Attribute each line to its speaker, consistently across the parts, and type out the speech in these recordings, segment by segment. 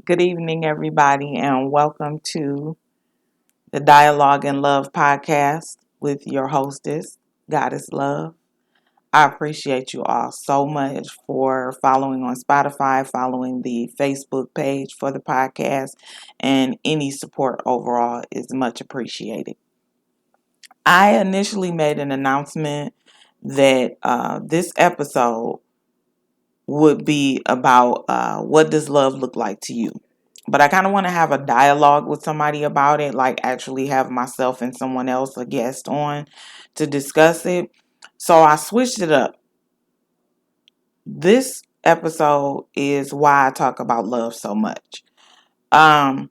Speaker 1: Good evening, everybody, and welcome to the Dialogue and Love podcast with your hostess, Goddess Love. I appreciate you all so much for following on Spotify, following the Facebook page for the podcast, and any support overall is much appreciated. I initially made an announcement that this episode would be about what does love look like to you. But I kind of want to have a dialogue with somebody about it, like actually have myself and someone else, a guest on to discuss it. So I switched it up. This episode is why I talk about love so much. Um,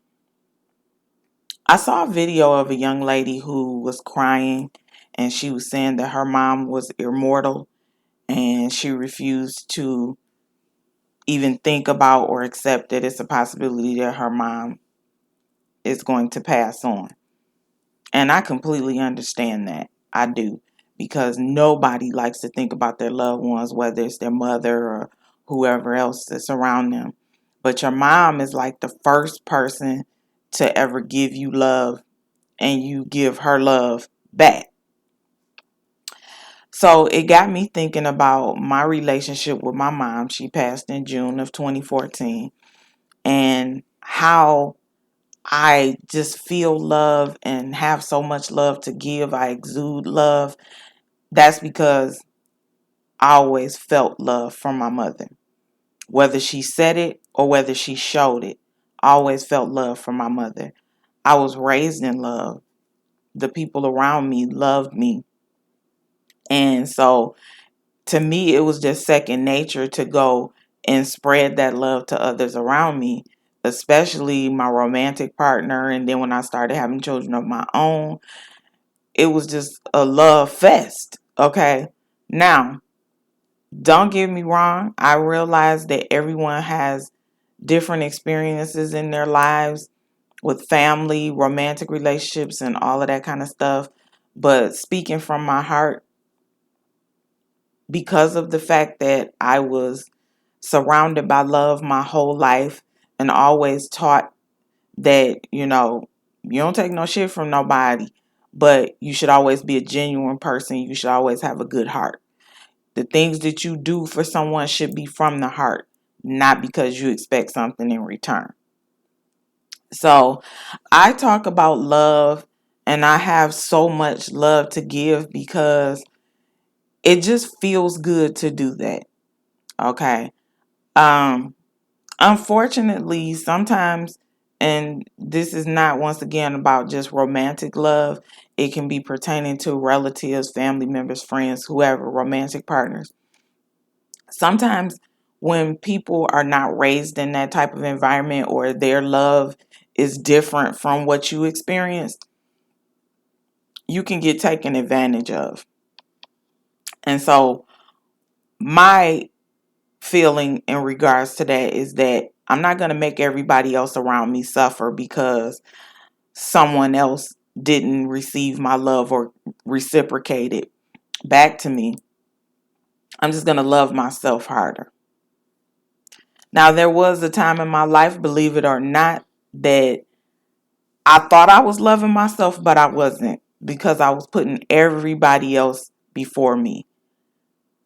Speaker 1: I saw a video of a young lady who was crying and she was saying that her mom was immortal and she refused to even think about or accept that it's a possibility that her mom is going to pass on. And I completely understand that. I do. Because nobody likes to think about their loved ones, whether it's their mother or whoever else that's around them. But your mom is like the first person to ever give you love and you give her love back. So it got me thinking about my relationship with my mom. She passed in June of 2014 and how I just feel love and have so much love to give. I exude love. That's because I always felt love from my mother. Whether she said it or whether she showed it, I always felt love from my mother. I was raised in love. The people around me loved me. And so to me, it was just second nature to go and spread that love to others around me, especially my romantic partner. And then when I started having children of my own, it was just a love fest. Okay. Now, don't get me wrong. I realize that everyone has different experiences in their lives with family, romantic relationships, and all of that kind of stuff. But speaking from my heart, because of the fact that I was surrounded by love my whole life and always taught that, you don't take no shit from nobody, but you should always be a genuine person. You should always have a good heart. The things that you do for someone should be from the heart, not because you expect something in return. So I talk about love and I have so much love to give because it just feels good to do that. Okay. Um, Unfortunately, sometimes, and this is not once again about just romantic love, it can be pertaining to relatives, family members, friends, whoever, romantic partners. Sometimes, when people are not raised in that type of environment or their love is different from what you experienced, you can get taken advantage of. And so, my feeling in regards to that is that I'm not going to make everybody else around me suffer because someone else didn't receive my love or reciprocate it back to me. I'm just going to love myself harder. Now, there was a time in my life, believe it or not, that I thought I was loving myself, but I wasn't because I was putting everybody else before me.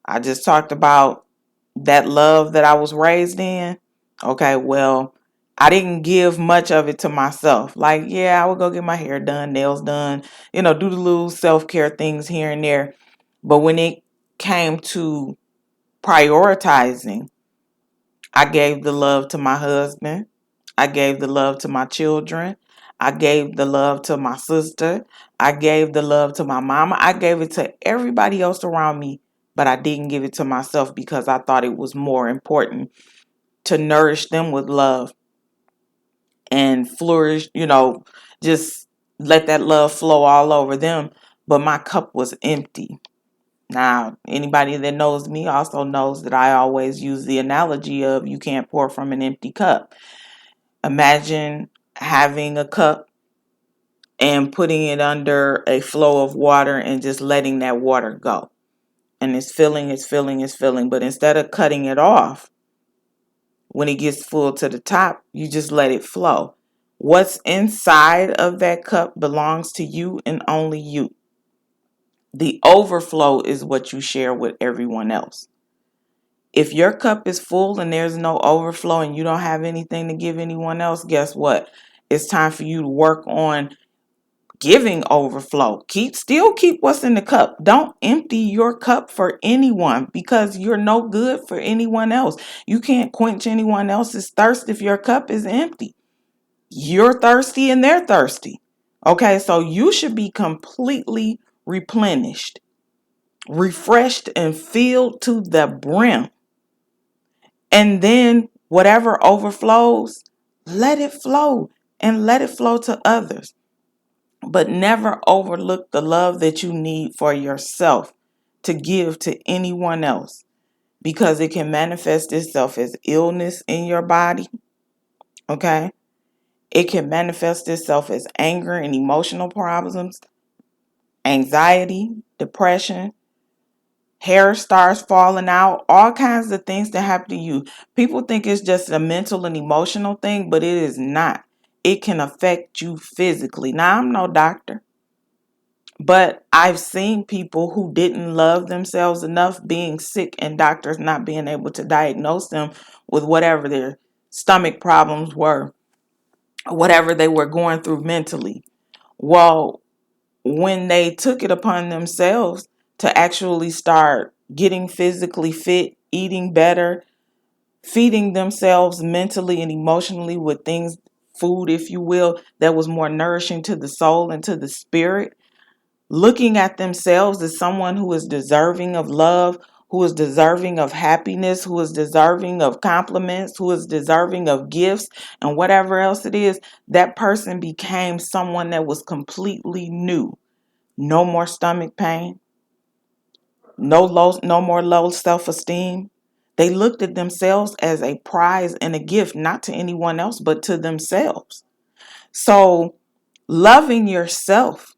Speaker 1: I just talked about that love that I was raised in. Okay, well, I didn't give much of it to myself. Like, yeah, I would go get my hair done, nails done, do the little self-care things here and there. But when it came to prioritizing, I gave the love to my husband. I gave the love to my children. I gave the love to my sister. I gave the love to my mama. I gave it to everybody else around me, but I didn't give it to myself because I thought it was more important to nourish them with love and flourish, just let that love flow all over them. But my cup was empty. Now, anybody that knows me also knows that I always use the analogy of you can't pour from an empty cup. Imagine having a cup and putting it under a flow of water and just letting that water go. And it's filling, it's filling, it's filling. But instead of cutting it off, When it gets full to the top, you just let it flow. What's inside of that cup belongs to you and only you. The overflow is what you share with everyone else. If your cup is full and there's no overflow and you don't have anything to give anyone else, guess what? It's time for you to work on giving overflow. Keep what's in the cup. Don't empty your cup for anyone because you're no good for anyone else. You can't quench anyone else's thirst if your cup is empty. You're thirsty and they're thirsty. Okay, so you should be completely replenished, refreshed, and filled to the brim. And then whatever overflows, let it flow and let it flow to others. But never overlook the love that you need for yourself to give to anyone else because it can manifest itself as illness in your body. Okay. It can manifest itself as anger and emotional problems, anxiety, depression, hair starts falling out, all kinds of things that happen to you. People think it's just a mental and emotional thing, but it is not. It can affect you physically. Now, I'm no doctor, but I've seen people who didn't love themselves enough being sick and doctors not being able to diagnose them with whatever their stomach problems were, whatever they were going through mentally. Well, when they took it upon themselves to actually start getting physically fit, eating better, feeding themselves mentally and emotionally with things, food, if you will, that was more nourishing to the soul and to the spirit, looking at themselves as someone who is deserving of love, who is deserving of happiness, who is deserving of compliments, who is deserving of gifts, and whatever else it is, that person became someone that was completely new. No more stomach pain, no more low self-esteem. They looked at themselves as a prize and a gift, not to anyone else, but to themselves. So loving yourself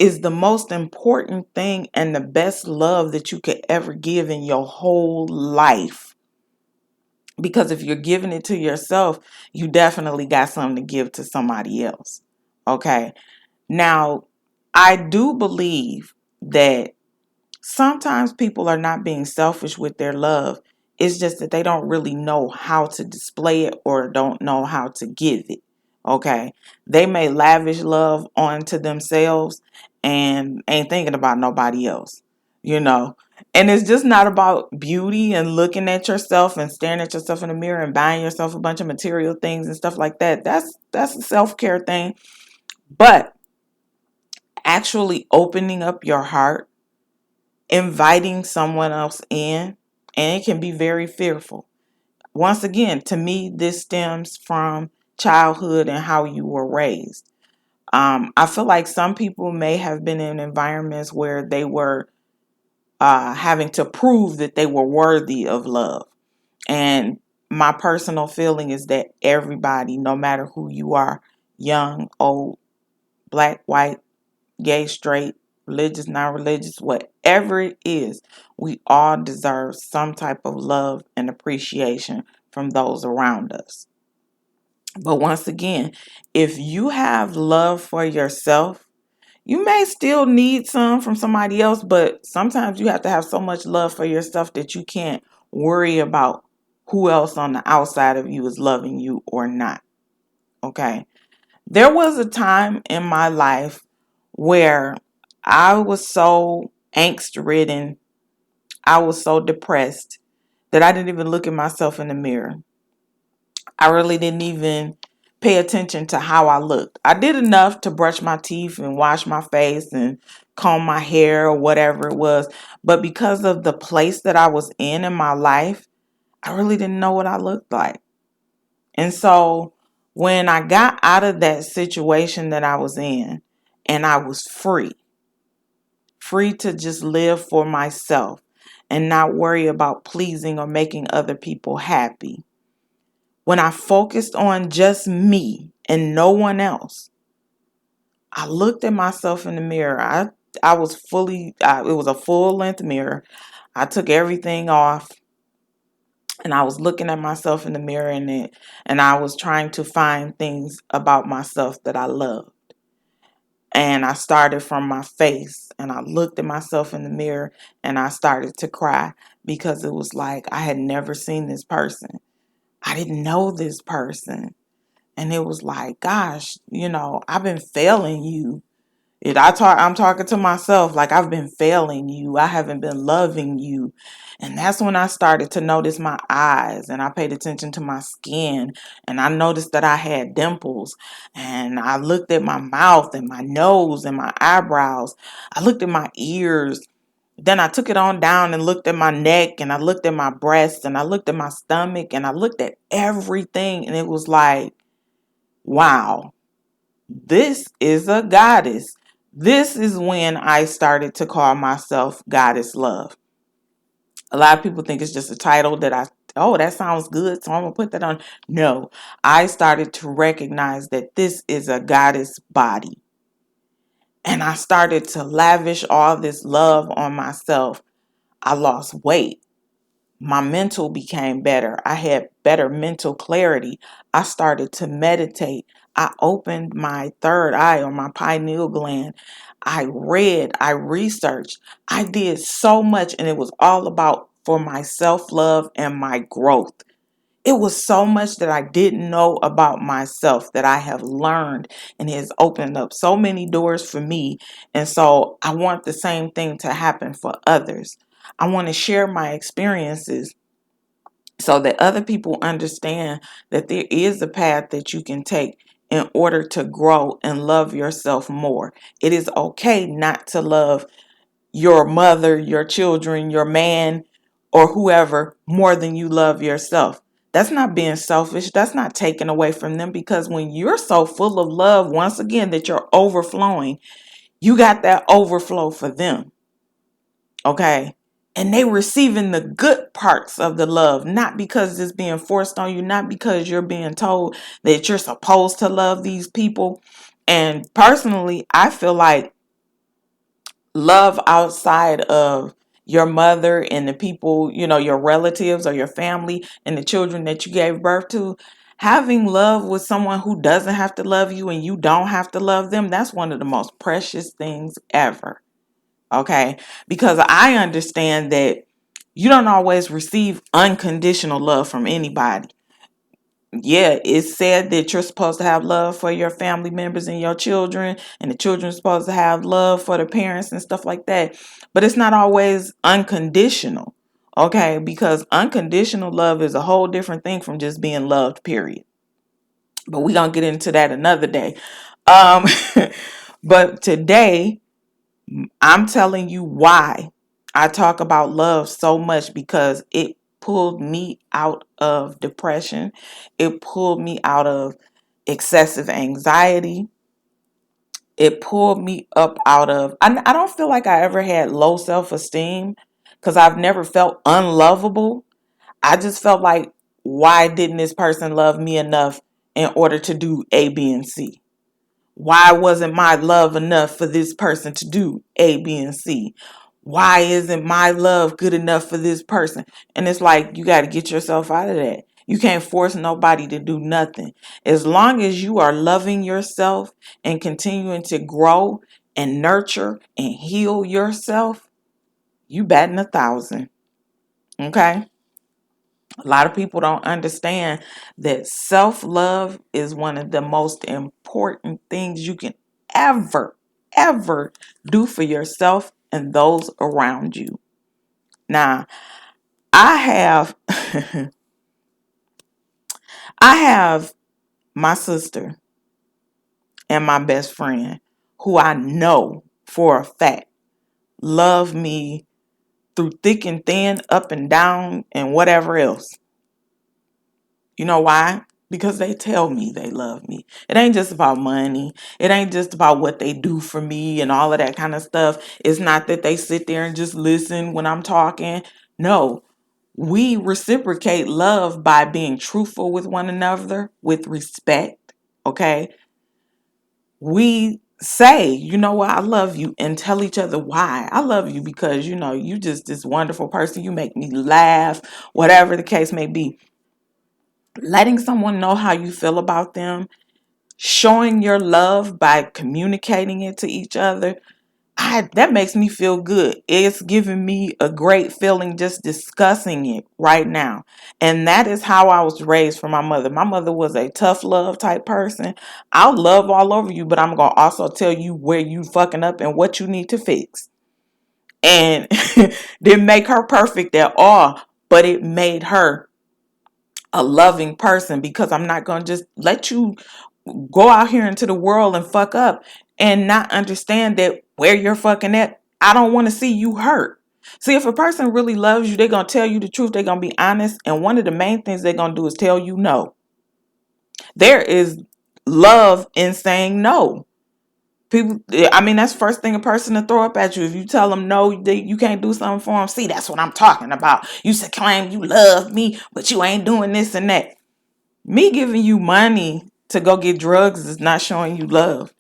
Speaker 1: is the most important thing and the best love that you could ever give in your whole life. Because if you're giving it to yourself, you definitely got something to give to somebody else. Okay. Now, I do believe that sometimes people are not being selfish with their love. It's just that they don't really know how to display it or don't know how to give it. Okay. They may lavish love onto themselves and ain't thinking about nobody else, you know. And it's just not about beauty and looking at yourself and staring at yourself in the mirror and buying yourself a bunch of material things and stuff like that. That's a self-care thing. But actually opening up your heart, inviting someone else in, and it can be very fearful. Once again, to me, this stems from childhood and how you were raised. I feel like some people may have been in environments where they were having to prove that they were worthy of love. And my personal feeling is that everybody, no matter who you are, young, old, black, white, gay, straight, religious, non-religious, whatever it is, we all deserve some type of love and appreciation from those around us. But once again, if you have love for yourself, you may still need some from somebody else, but sometimes you have to have so much love for yourself that you can't worry about who else on the outside of you is loving you or not. Okay? There was a time in my life where I was so angst ridden, I was so depressed that I didn't even look at myself in the mirror. I really didn't even pay attention to how I looked. I did enough to brush my teeth and wash my face and comb my hair or whatever it was. But because of the place that I was in my life, I really didn't know what I looked like. And so when I got out of that situation that I was in and I was free to just live for myself and not worry about pleasing or making other people happy. When I focused on just me and no one else, I looked at myself in the mirror. I was it was a full length mirror. I took everything off And I was looking at myself in the mirror and I was trying to find things about myself that I love. And I started from my face and I looked at myself in the mirror and I started to cry because it was like I had never seen this person. I didn't know this person. And it was like, gosh, I've been failing you. I'm talking to myself like I've been failing you. I haven't been loving you. And that's when I started to notice my eyes and I paid attention to my skin and I noticed that I had dimples and I looked at my mouth and my nose and my eyebrows. I looked at my ears. Then I took it on down and looked at my neck and I looked at my breasts and I looked at my stomach and I looked at everything and it was like, wow, this is a goddess. This is when I started to call myself Goddess Love. A lot of people think it's just a title that sounds good, so I'm going to put that on. No, I started to recognize that this is a goddess body. And I started to lavish all this love on myself. I lost weight. My mental became better. I had better mental clarity. I started to meditate. I opened my third eye or my pineal gland. I read, I researched. I did so much and it was all about for my self-love and my growth. It was so much that I didn't know about myself that I have learned and it has opened up so many doors for me. And so I want the same thing to happen for others. I want to share my experiences so that other people understand that there is a path that you can take in order to grow and love yourself more. It is okay not to love your mother, your children, your man, or whoever more than you love yourself. That's not being selfish. That's not taking away from them because when you're so full of love, once again, that you're overflowing, you got that overflow for them. Okay. And they receiving the good parts of the love, not because it's being forced on you, not because you're being told that you're supposed to love these people. And personally, I feel like love outside of your mother and the people, your relatives or your family and the children that you gave birth to, having love with someone who doesn't have to love you and you don't have to love them, that's one of the most precious things ever. Okay, because I understand that you don't always receive unconditional love from anybody. Yeah, it's said that you're supposed to have love for your family members and your children, and the children are supposed to have love for the parents and stuff like that. But it's not always unconditional. Okay, because unconditional love is a whole different thing from just being loved, period. But we're gonna get into that another day. Um, but today I'm telling you why I talk about love so much because it pulled me out of depression. It pulled me out of excessive anxiety. It pulled me up out of, I don't feel like I ever had low self-esteem because I've never felt unlovable. I just felt like, why didn't this person love me enough in order to do A, B, and C? Why wasn't my love enough for this person to do A, B, and C? Why isn't my love good enough for this person? And it's like, you got to get yourself out of that. You can't force nobody to do nothing. As long as you are loving yourself and continuing to grow and nurture and heal yourself, you batting 1,000. Okay? A lot of people don't understand that self-love is one of the most important things you can ever do for yourself and those around you. Now, I have I have my sister and my best friend who I know for a fact love me through thick and thin, up and down, and whatever else. You know why? Because they tell me they love me. It ain't just about money. It ain't just about what they do for me and all of that kind of stuff. It's not that they sit there and just listen when I'm talking. No, we reciprocate love by being truthful with one another, with respect. Okay? We say, you know what, I love you, and tell each other why. I love you because, you just this wonderful person. You make me laugh, whatever the case may be. Letting someone know how you feel about them, showing your love by communicating it to each other, that makes me feel good. It's giving me a great feeling just discussing it right now. And that is how I was raised from my mother. My mother was a tough love type person. I'll love all over you, but I'm going to also tell you where you fucking up and what you need to fix. And didn't make her perfect at all, but it made her a loving person, because I'm not going to just let you go out here into the world and fuck up and not understand that where you're fucking at, I don't want to see you hurt. See, if a person really loves you, they're going to tell you the truth. They're going to be honest. And one of the main things they're going to do is tell you no. There is love in saying no. People, I mean, that's the first thing a person to throw up at you. If you tell them no, you can't do something for them. See, that's what I'm talking about. You should claim you love me, but you ain't doing this and that. Me giving you money to go get drugs is not showing you love.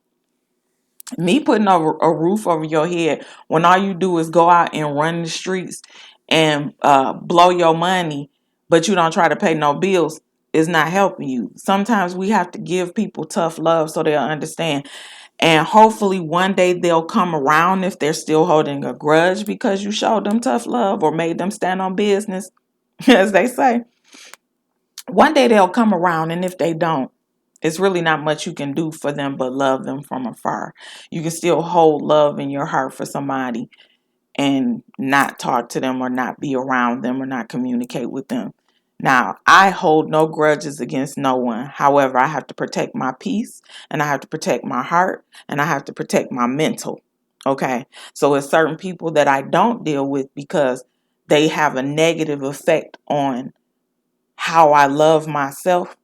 Speaker 1: Me putting a roof over your head when all you do is go out and run the streets and blow your money, but you don't try to pay no bills, is not helping you. Sometimes we have to give people tough love so they'll understand. And hopefully one day they'll come around if they're still holding a grudge because you showed them tough love or made them stand on business, as they say. One day they'll come around, and if they don't, it's really not much you can do for them but love them from afar. You can still hold love in your heart for somebody and not talk to them or not be around them or not communicate with them. Now, I hold no grudges against no one. However, I have to protect my peace, and I have to protect my heart, and I have to protect my mental. Okay? So it's certain people that I don't deal with because they have a negative effect on how I love myself.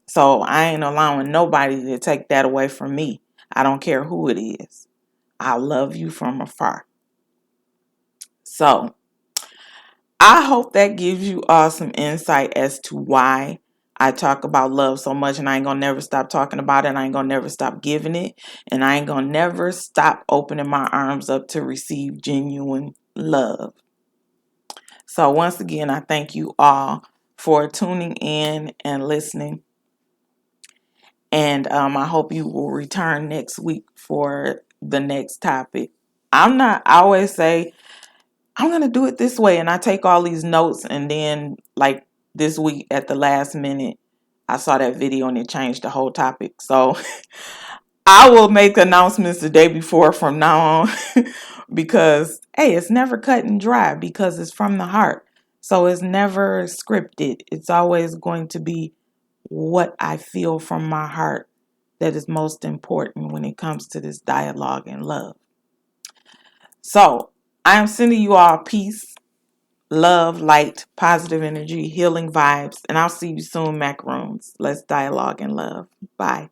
Speaker 1: So I ain't allowing nobody to take that away from me. I don't care who it is. I love you from afar. So I hope that gives you all some insight as to why I talk about love so much, and I ain't gonna never stop talking about it. I ain't gonna never stop giving it, and I ain't gonna never stop opening my arms up to receive genuine love. So once again, I thank you all for tuning in and listening. And I hope you will return next week for the next topic. I always say, I'm going to do it this way. And I take all these notes. And then, like this week at the last minute, I saw that video and it changed the whole topic. So I will make announcements the day before from now on because, hey, it's never cut and dry because it's from the heart. So it's never scripted. It's always going to be what I feel from my heart that is most important when it comes to this dialogue and love. So I am sending you all peace, love, light, positive energy, healing vibes, and I'll see you soon, macaroons. Let's dialogue and love. Bye.